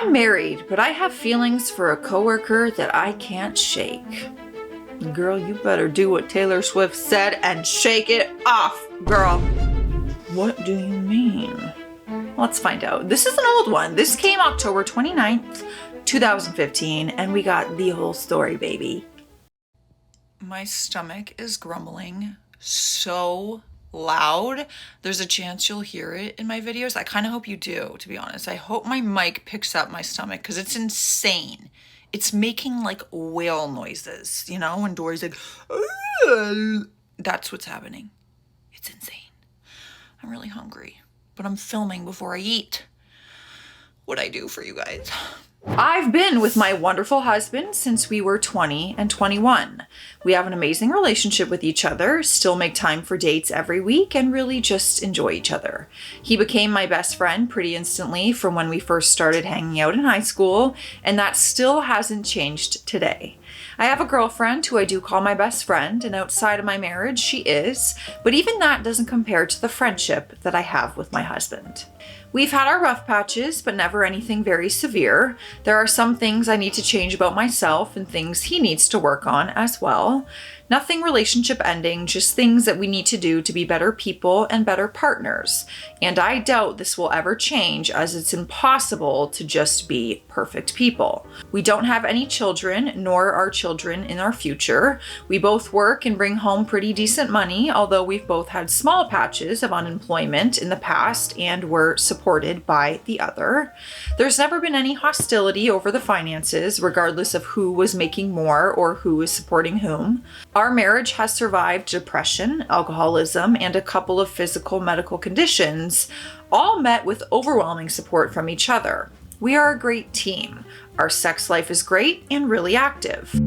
I'm married, but I have feelings for a coworker that I can't shake. Girl, you better do what Taylor Swift said and shake it off, girl. What do you mean? Let's find out. This is an old one. This came October 29th, 2015, and we got the whole story, baby. My stomach is grumbling so loud. There's a chance you'll hear it in my videos. I kind of hope you do, to be honest. I hope my mic picks up my stomach because it's insane. It's making like whale noises, you know, when Dory's like, "Ugh." That's what's happening. It's insane. I'm really hungry, but I'm filming before I eat. What'd I do for you guys? I've been with my wonderful husband since we were 20 and 21. We have an amazing relationship with each other, still make time for dates every week, and really just enjoy each other. He became my best friend pretty instantly from when we first started hanging out in high school, and that still hasn't changed today. I have a girlfriend who I do call my best friend, and outside of my marriage, she is, but even that doesn't compare to the friendship that I have with my husband. We've had our rough patches, but never anything very severe. There are some things I need to change about myself and things he needs to work on as well. Nothing relationship ending, just things that we need to do to be better people and better partners. And I doubt this will ever change, as it's impossible to just be perfect people. We don't have any children, nor are children in our future. We both work and bring home pretty decent money, although we've both had small patches of unemployment in the past and were supported by the other. There's never been any hostility over the finances, regardless of who was making more or who is supporting whom. Our marriage has survived depression, alcoholism, and a couple of physical medical conditions, all met with overwhelming support from each other. We are a great team. Our sex life is great and really active.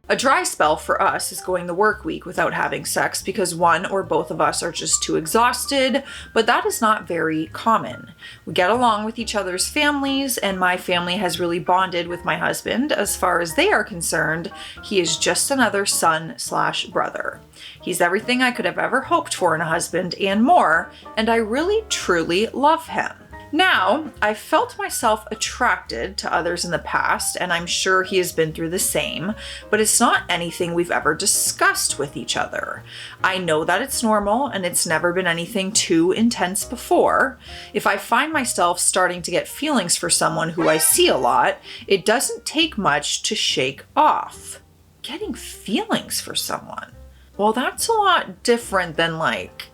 A dry spell for us is going the work week without having sex because one or both of us are just too exhausted, but that is not very common. We get along with each other's families, and my family has really bonded with my husband. As far as they are concerned, he is just another son/brother. He's everything I could have ever hoped for in a husband and more, and I really truly love him. Now, I've felt myself attracted to others in the past, and I'm sure he has been through the same, but it's not anything we've ever discussed with each other. I know that it's normal, and it's never been anything too intense before. If I find myself starting to get feelings for someone who I see a lot, it doesn't take much to shake off. Getting feelings for someone. Well, that's a lot different than like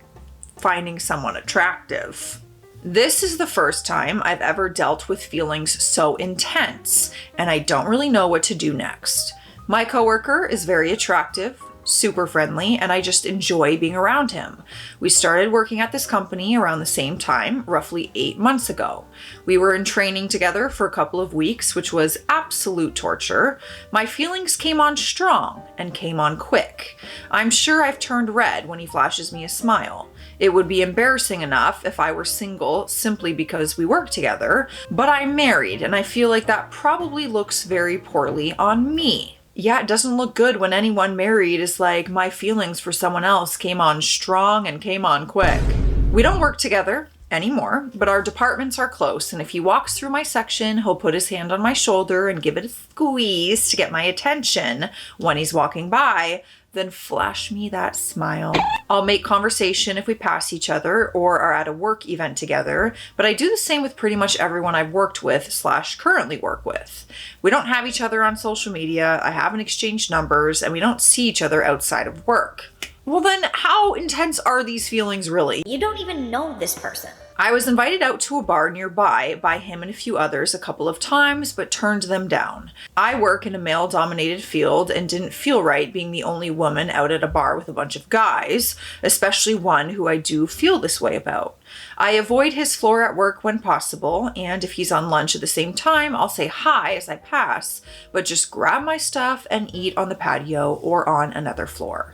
finding someone attractive. This is the first time I've ever dealt with feelings so intense, and I don't really know what to do next. My coworker is very attractive, super friendly, and I just enjoy being around him. We started working at this company around the same time, roughly 8 months ago. We were in training together for a couple of weeks, which was absolute torture. My feelings came on strong and came on quick. I'm sure I've turned red when he flashes me a smile. It would be embarrassing enough if I were single simply because we work together, but I'm married and I feel like that probably looks very poorly on me. Yeah, it doesn't look good when anyone married is like, my feelings for someone else came on strong and came on quick. We don't work together anymore, but our departments are close, and if he walks through my section, he'll put his hand on my shoulder and give it a squeeze to get my attention when he's walking by, then flash me that smile. I'll make conversation if we pass each other or are at a work event together, but I do the same with pretty much everyone I've worked with/currently work with. We don't have each other on social media, I haven't exchanged numbers, and we don't see each other outside of work. Well then, how intense are these feelings really? You don't even know this person. I was invited out to a bar nearby by him and a few others a couple of times, but turned them down. I work in a male-dominated field and didn't feel right being the only woman out at a bar with a bunch of guys, especially one who I do feel this way about. I avoid his floor at work when possible, and if he's on lunch at the same time, I'll say hi as I pass, but just grab my stuff and eat on the patio or on another floor.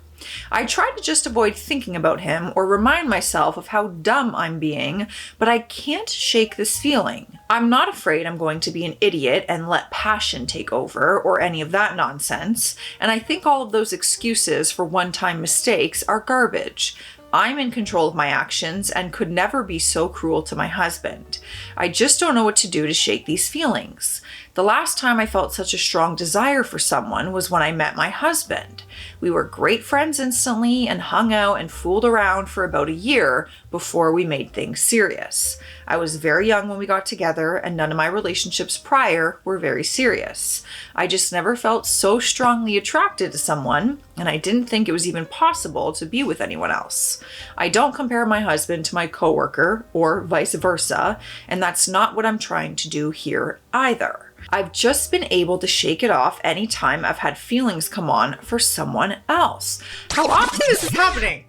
I try to just avoid thinking about him or remind myself of how dumb I'm being, but I can't shake this feeling. I'm not afraid I'm going to be an idiot and let passion take over or any of that nonsense, and I think all of those excuses for one-time mistakes are garbage. I'm in control of my actions and could never be so cruel to my husband. I just don't know what to do to shake these feelings. The last time I felt such a strong desire for someone was when I met my husband. We were great friends instantly and hung out and fooled around for about a year before we made things serious. I was very young when we got together, and none of my relationships prior were very serious. I just never felt so strongly attracted to someone, and I didn't think it was even possible to be with anyone else. I don't compare my husband to my coworker or vice versa, and that's not what I'm trying to do here either. I've just been able to shake it off anytime I've had feelings come on for someone else. How often is this happening?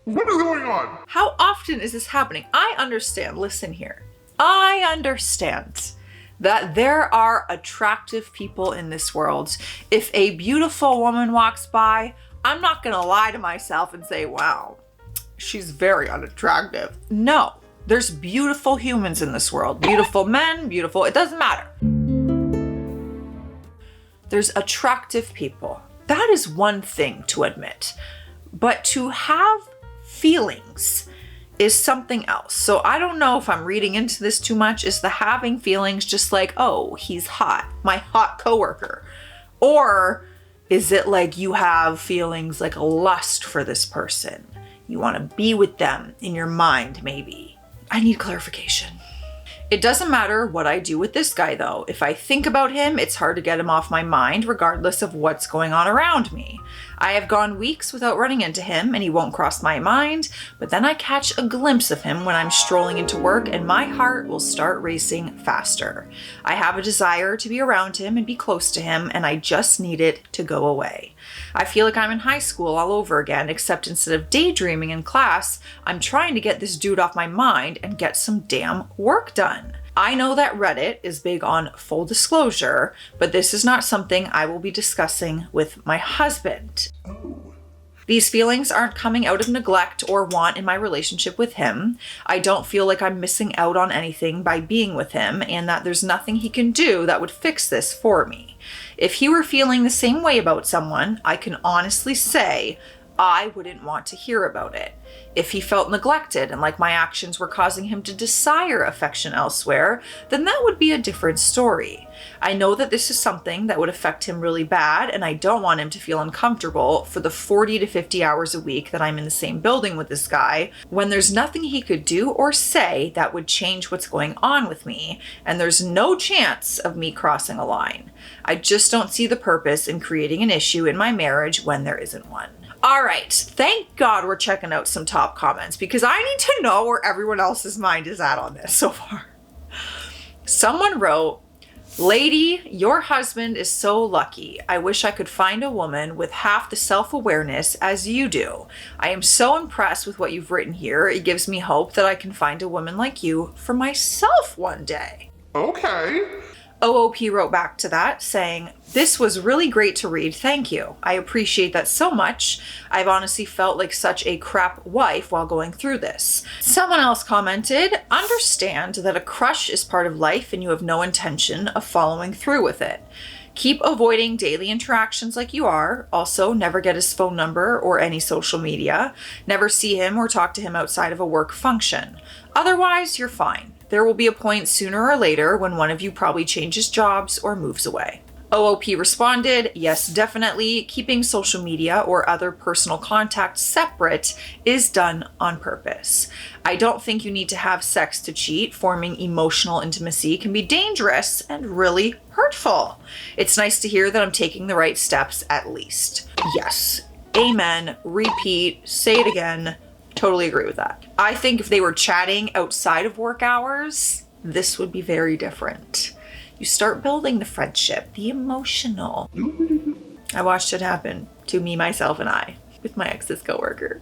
What is going on? How often is this happening? I understand. Listen here. I understand that there are attractive people in this world. If a beautiful woman walks by, I'm not going to lie to myself and say, wow, she's very unattractive. No. There's beautiful humans in this world. Beautiful men, beautiful, it doesn't matter. There's attractive people. That is one thing to admit. But to have feelings is something else. So I don't know if I'm reading into this too much. Is the having feelings just like, oh, he's hot, my hot coworker? Or is it like you have feelings like a lust for this person? You want to be with them in your mind, maybe. I need clarification. It doesn't matter what I do with this guy though. If I think about him, it's hard to get him off my mind regardless of what's going on around me. I have gone weeks without running into him and he won't cross my mind, but then I catch a glimpse of him when I'm strolling into work and my heart will start racing faster. I have a desire to be around him and be close to him, and I just need it to go away. I feel like I'm in high school all over again, except instead of daydreaming in class, I'm trying to get this dude off my mind and get some damn work done. I know that Reddit is big on full disclosure, but this is not something I will be discussing with my husband. These feelings aren't coming out of neglect or want in my relationship with him. I don't feel like I'm missing out on anything by being with him, and that there's nothing he can do that would fix this for me. If he were feeling the same way about someone, I can honestly say I wouldn't want to hear about it. If he felt neglected and like my actions were causing him to desire affection elsewhere, then that would be a different story. I know that this is something that would affect him really bad, and I don't want him to feel uncomfortable for the 40 to 50 hours a week that I'm in the same building with this guy, when there's nothing he could do or say that would change what's going on with me, and there's no chance of me crossing a line. I just don't see the purpose in creating an issue in my marriage when there isn't one. All right, thank God we're checking out some top comments, because I need to know where everyone else's mind is at on this so far. Someone wrote, "Lady, your husband is so lucky. I wish I could find a woman with half the self-awareness as you do. I am so impressed with what you've written here. It gives me hope that I can find a woman like you for myself one day." Okay. OOP wrote back to that saying, "This was really great to read. Thank you. I appreciate that so much. I've honestly felt like such a crap wife while going through this." Someone else commented, "Understand that a crush is part of life and you have no intention of following through with it. Keep avoiding daily interactions like you are. Also, never get his phone number or any social media. Never see him or talk to him outside of a work function. Otherwise, you're fine. There will be a point sooner or later when one of you probably changes jobs or moves away." OOP responded, "Yes, definitely. Keeping social media or other personal contact separate is done on purpose. I don't think you need to have sex to cheat. Forming emotional intimacy can be dangerous and really hurtful. It's nice to hear that I'm taking the right steps at least." Yes. Amen. Repeat. Say it again. Totally agree with that. I think if they were chatting outside of work hours, this would be very different. You start building the friendship, the emotional. I watched it happen to me, myself, and I with my ex's coworker.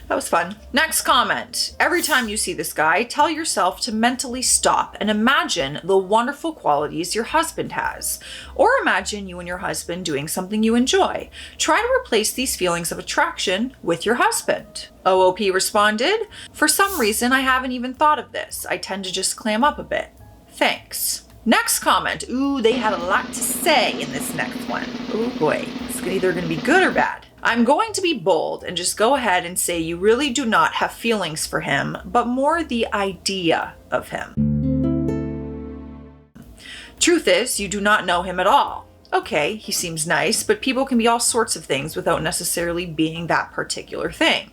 That was fun. Next comment. "Every time you see this guy, tell yourself to mentally stop and imagine the wonderful qualities your husband has. Or imagine you and your husband doing something you enjoy. Try to replace these feelings of attraction with your husband." OOP responded, "For some reason, I haven't even thought of this. I tend to just clam up a bit. Thanks." Next comment. Ooh, they had a lot to say in this next one. Oh boy, it's either going to be good or bad. I'm going to be bold and just go ahead and say you really do not have feelings for him, but more the idea of him. Truth is, you do not know him at all. Okay, he seems nice, but people can be all sorts of things without necessarily being that particular thing.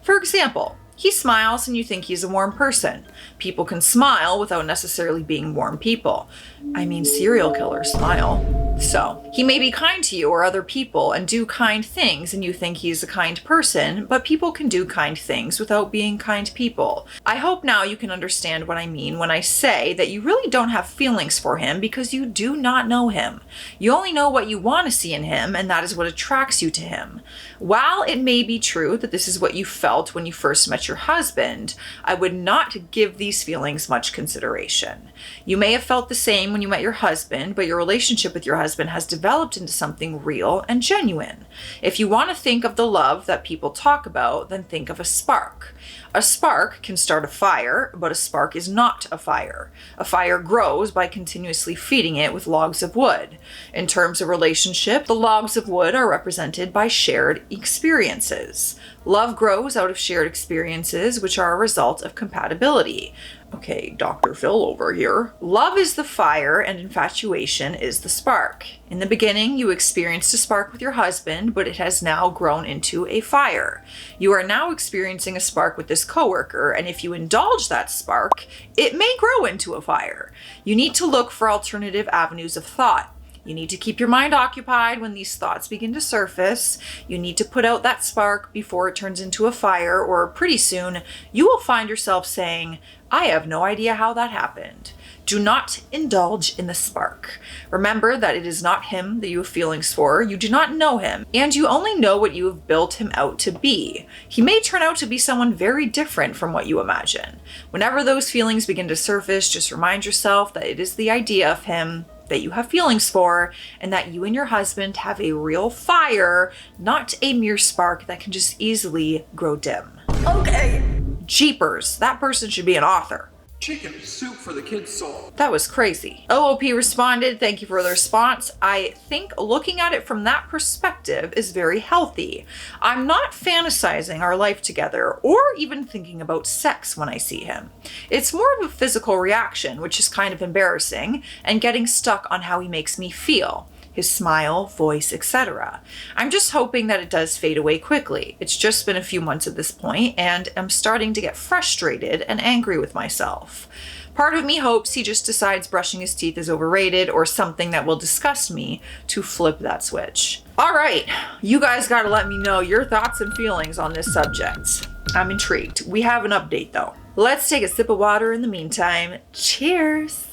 For example, he smiles and you think he's a warm person. People can smile without necessarily being warm people. I mean, serial killers smile. So, he may be kind to you or other people and do kind things and you think he's a kind person, but people can do kind things without being kind people. I hope now you can understand what I mean when I say that you really don't have feelings for him because you do not know him. You only know what you want to see in him, and that is what attracts you to him. While it may be true that this is what you felt when you first met your husband, I would not give these feelings much consideration. You may have felt the same when you met your husband, but your relationship with your husband has developed into something real and genuine. If you want to think of the love that people talk about, then think of a spark. A spark can start a fire, but a spark is not a fire. A fire grows by continuously feeding it with logs of wood. In terms of relationship, the logs of wood are represented by shared experiences. Love grows out of shared experiences, which are a result of compatibility. Okay, Dr. Phil over here. Love is the fire and infatuation is the spark. In the beginning, you experienced a spark with your husband, but it has now grown into a fire. You are now experiencing a spark with this coworker, and if you indulge that spark, it may grow into a fire. You need to look for alternative avenues of thought. You need to keep your mind occupied when these thoughts begin to surface. You need to put out that spark before it turns into a fire, or pretty soon you will find yourself saying, I have no idea how that happened. Do not indulge in the spark. Remember that it is not him that you have feelings for. You do not know him, and you only know what you have built him out to be. He may turn out to be someone very different from what you imagine. Whenever those feelings begin to surface, just remind yourself that it is the idea of him that you have feelings for, and that you and your husband have a real fire, not a mere spark that can just easily grow dim. Okay. Jeepers, that person should be an author. Chicken soup for the kid's soul. That was crazy. OOP responded, thank you for the response. I think looking at it from that perspective is very healthy. I'm not fantasizing our life together or even thinking about sex when I see him. It's more of a physical reaction, which is kind of embarrassing, and getting stuck on how he makes me feel. His smile, voice, etc. I'm just hoping that it does fade away quickly. It's just been a few months at this point, and I'm starting to get frustrated and angry with myself. Part of me hopes he just decides brushing his teeth is overrated or something that will disgust me to flip that switch. All right, you guys gotta let me know your thoughts and feelings on this subject. I'm intrigued. We have an update though. Let's take a sip of water in the meantime. Cheers.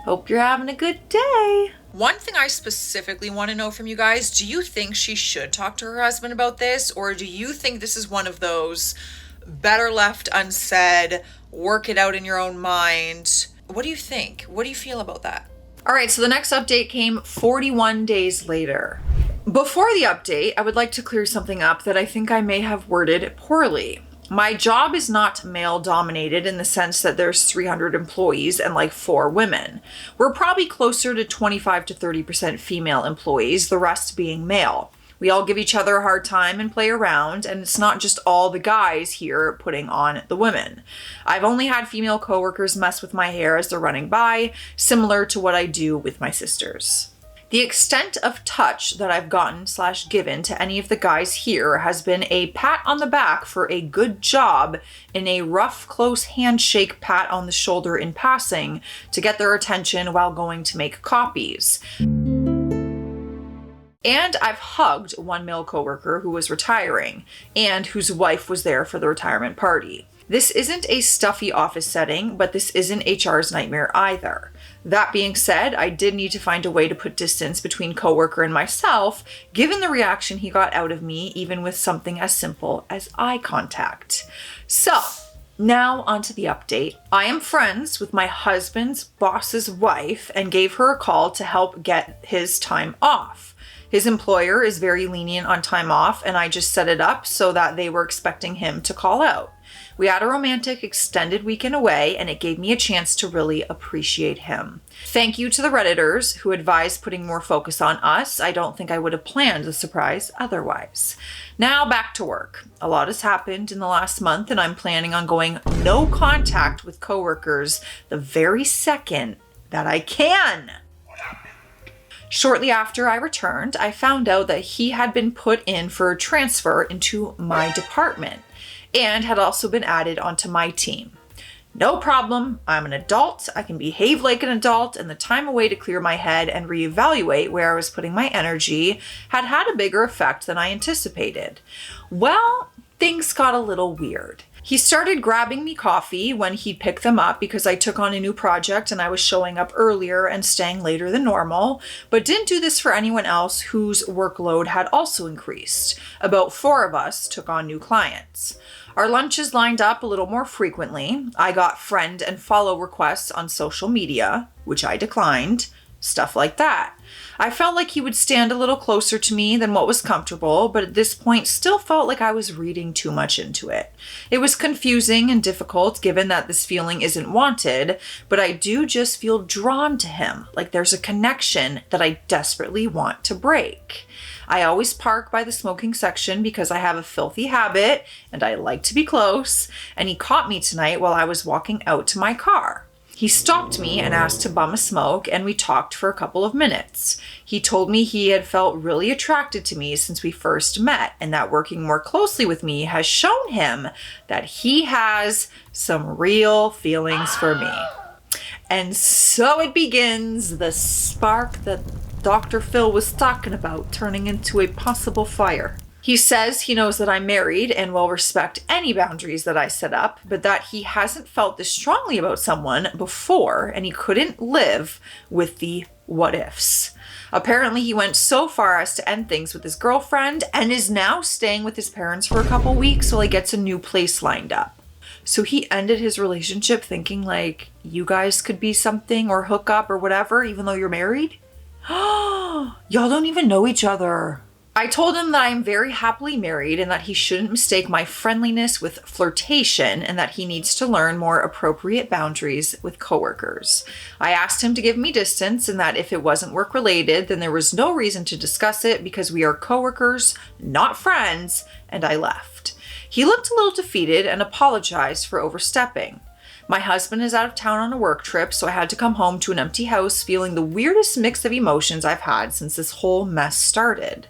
Hope you're having a good day. One thing I specifically want to know from you guys, do you think she should talk to her husband about this? Or do you think this is one of those better left unsaid, work it out in your own mind? What do you think? What do you feel about that? All right, so the next update came 41 days later. Before the update, I would like to clear something up that I think I may have worded poorly. My job is not male dominated in the sense that there's 300 employees and like 4 women. We're probably closer to 25 to 30% female employees, the rest being male. We all give each other a hard time and play around, and it's not just all the guys here putting on the women. I've only had female coworkers mess with my hair as they're running by, similar to what I do with my sisters. The extent of touch that I've gotten/given to any of the guys here has been a pat on the back for a good job and a rough, close handshake pat on the shoulder in passing to get their attention while going to make copies. And I've hugged one male coworker who was retiring and whose wife was there for the retirement party. This isn't a stuffy office setting, but this isn't HR's nightmare either. That being said, I did need to find a way to put distance between coworker and myself, given the reaction he got out of me, even with something as simple as eye contact. So, now onto the update. I am friends with my husband's boss's wife and gave her a call to help get his time off. His employer is very lenient on time off, and I just set it up so that they were expecting him to call out. We had a romantic extended weekend away, and it gave me a chance to really appreciate him. Thank you to the Redditors who advised putting more focus on us. I don't think I would have planned the surprise otherwise. Now back to work. A lot has happened in the last month, and I'm planning on going no contact with coworkers the very second that I can. Shortly after I returned, I found out that he had been put in for a transfer into my department and had also been added onto my team. No problem, I'm an adult, I can behave like an adult, and the time away to clear my head and reevaluate where I was putting my energy had had a bigger effect than I anticipated. Well, things got a little weird. He started grabbing me coffee when he'd pick them up because I took on a new project and I was showing up earlier and staying later than normal, but didn't do this for anyone else whose workload had also increased. About 4 of us took on new clients. Our lunches lined up a little more frequently. I got friend and follow requests on social media, which I declined. Stuff like that. I felt like he would stand a little closer to me than what was comfortable, but at this point still felt like I was reading too much into it. It was confusing and difficult given that this feeling isn't wanted, but I do just feel drawn to him, like there's a connection that I desperately want to break. I always park by the smoking section because I have a filthy habit and I like to be close, and he caught me tonight while I was walking out to my car. He stopped me and asked to bum a smoke, and we talked for a couple of minutes. He told me he had felt really attracted to me since we first met, and that working more closely with me has shown him that he has some real feelings for me. And so it begins, the spark that Dr. Phil was talking about turning into a possible fire. He says he knows that I'm married and will respect any boundaries that I set up, but that he hasn't felt this strongly about someone before and he couldn't live with the what ifs. Apparently he went so far as to end things with his girlfriend and is now staying with his parents for a couple weeks while he gets a new place lined up. So he ended his relationship thinking like you guys could be something or hook up or whatever even though you're married? Y'all don't even know each other. I told him that I am very happily married and that he shouldn't mistake my friendliness with flirtation and that he needs to learn more appropriate boundaries with coworkers. I asked him to give me distance and that if it wasn't work related, then there was no reason to discuss it because we are coworkers, not friends, and I left. He looked a little defeated and apologized for overstepping. My husband is out of town on a work trip, so I had to come home to an empty house feeling the weirdest mix of emotions I've had since this whole mess started.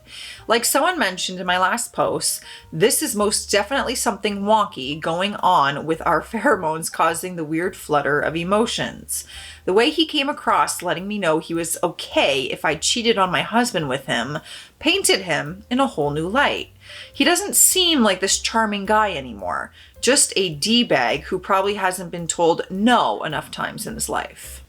Like someone mentioned in my last post, this is most definitely something wonky going on with our pheromones causing the weird flutter of emotions. The way he came across letting me know he was okay if I cheated on my husband with him painted him in a whole new light. He doesn't seem like this charming guy anymore, just a D-bag who probably hasn't been told no enough times in his life.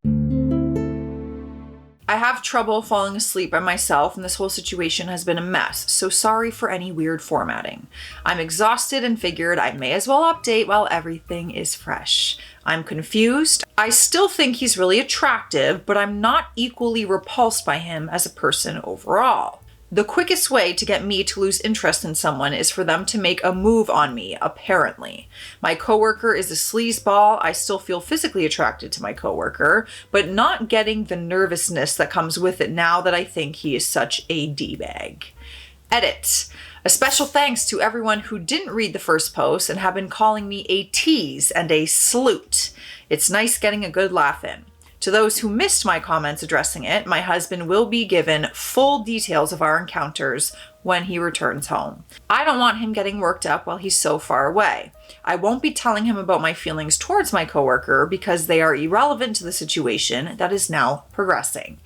I have trouble falling asleep by myself and this whole situation has been a mess, so sorry for any weird formatting. I'm exhausted and figured I may as well update while everything is fresh. I'm confused. I still think he's really attractive, but I'm not equally repulsed by him as a person overall. The quickest way to get me to lose interest in someone is for them to make a move on me, apparently. My coworker is a sleazeball. I still feel physically attracted to my coworker, but not getting the nervousness that comes with it now that I think he is such a D-bag. Edit. A special thanks to everyone who didn't read the first post and have been calling me a tease and a sleut. It's nice getting a good laugh in. To those who missed my comments addressing it, my husband will be given full details of our encounters when he returns home. I don't want him getting worked up while he's so far away. I won't be telling him about my feelings towards my coworker because they are irrelevant to the situation that is now progressing.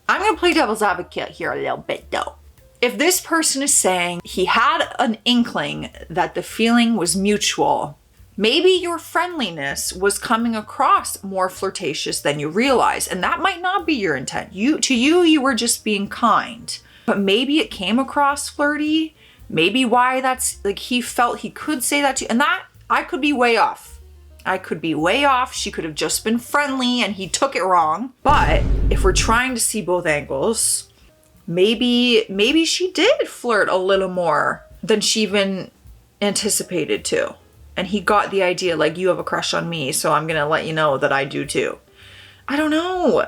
I'm going to play devil's advocate here a little bit though. If this person is saying he had an inkling that the feeling was mutual, maybe your friendliness was coming across more flirtatious than you realize, and that might not be your intent. You were just being kind. But maybe it came across flirty. Maybe why that's like he felt he could say that to you. And that I could be way off. I could be way off. She could have just been friendly and he took it wrong. But if we're trying to see both angles, maybe she did flirt a little more than she even anticipated to. And he got the idea, like, you have a crush on me, so I'm gonna let you know that I do too. I don't know.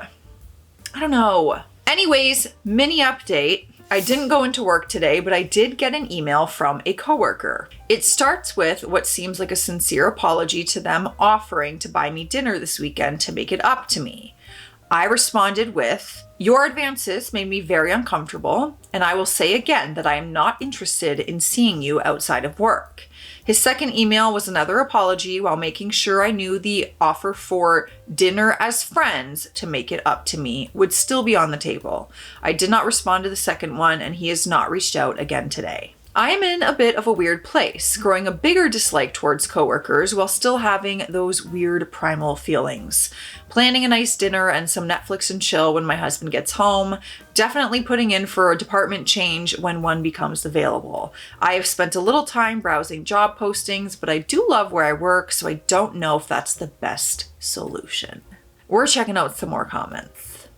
Anyways, mini update. I didn't go into work today, but I did get an email from a coworker. It starts with what seems like a sincere apology to them offering to buy me dinner this weekend to make it up to me. I responded with, your advances made me very uncomfortable, and I will say again that I am not interested in seeing you outside of work. His second email was another apology while making sure I knew the offer for dinner as friends to make it up to me would still be on the table. I did not respond to the second one, and he has not reached out again today. I am in a bit of a weird place, growing a bigger dislike towards coworkers while still having those weird primal feelings. Planning a nice dinner and some Netflix and chill when my husband gets home. Definitely putting in for a department change when one becomes available. I have spent a little time browsing job postings, but I do love where I work, so I don't know if that's the best solution. We're checking out some more comments.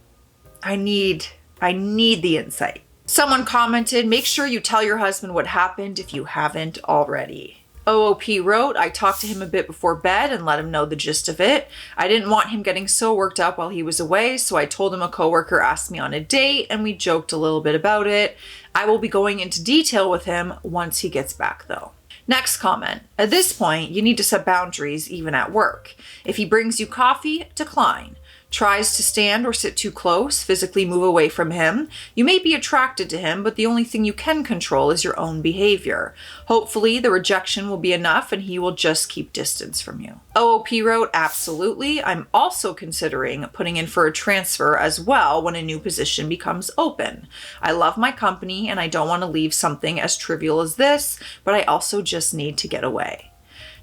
I need the insight. Someone commented, make sure you tell your husband what happened if you haven't already. OOP wrote, I talked to him a bit before bed and let him know the gist of it. I didn't want him getting so worked up while he was away, so I told him a coworker asked me on a date and we joked a little bit about it. I will be going into detail with him once he gets back though. Next comment. At this point, you need to set boundaries even at work. If he brings you coffee, decline. Tries to stand or sit too close, physically move away from him. You may be attracted to him, but the only thing you can control is your own behavior. Hopefully, the rejection will be enough and he will just keep distance from you. OOP wrote, absolutely. I'm also considering putting in for a transfer as well when a new position becomes open. I love my company and I don't want to leave something as trivial as this, but I also just need to get away.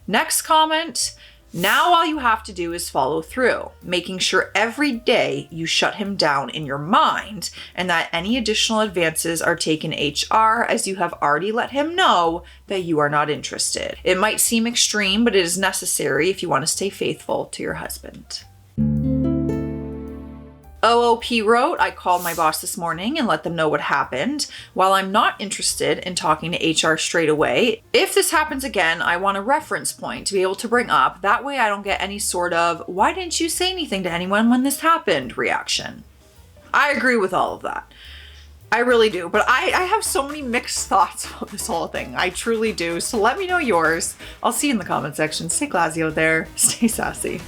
Next comment. Now all you have to do is follow through, making sure every day you shut him down in your mind and that any additional advances are taken HR as you have already let him know that you are not interested. It might seem extreme, but it is necessary if you want to stay faithful to your husband. OOP wrote, I called my boss this morning and let them know what happened. While I'm not interested in talking to HR straight away, if this happens again, I want a reference point to be able to bring up. That way I don't get any sort of, why didn't you say anything to anyone when this happened reaction. I agree with all of that. I really do, but I have so many mixed thoughts about this whole thing. I truly do. So let me know yours. I'll see you in the comment section. Stay classy out there. Stay sassy.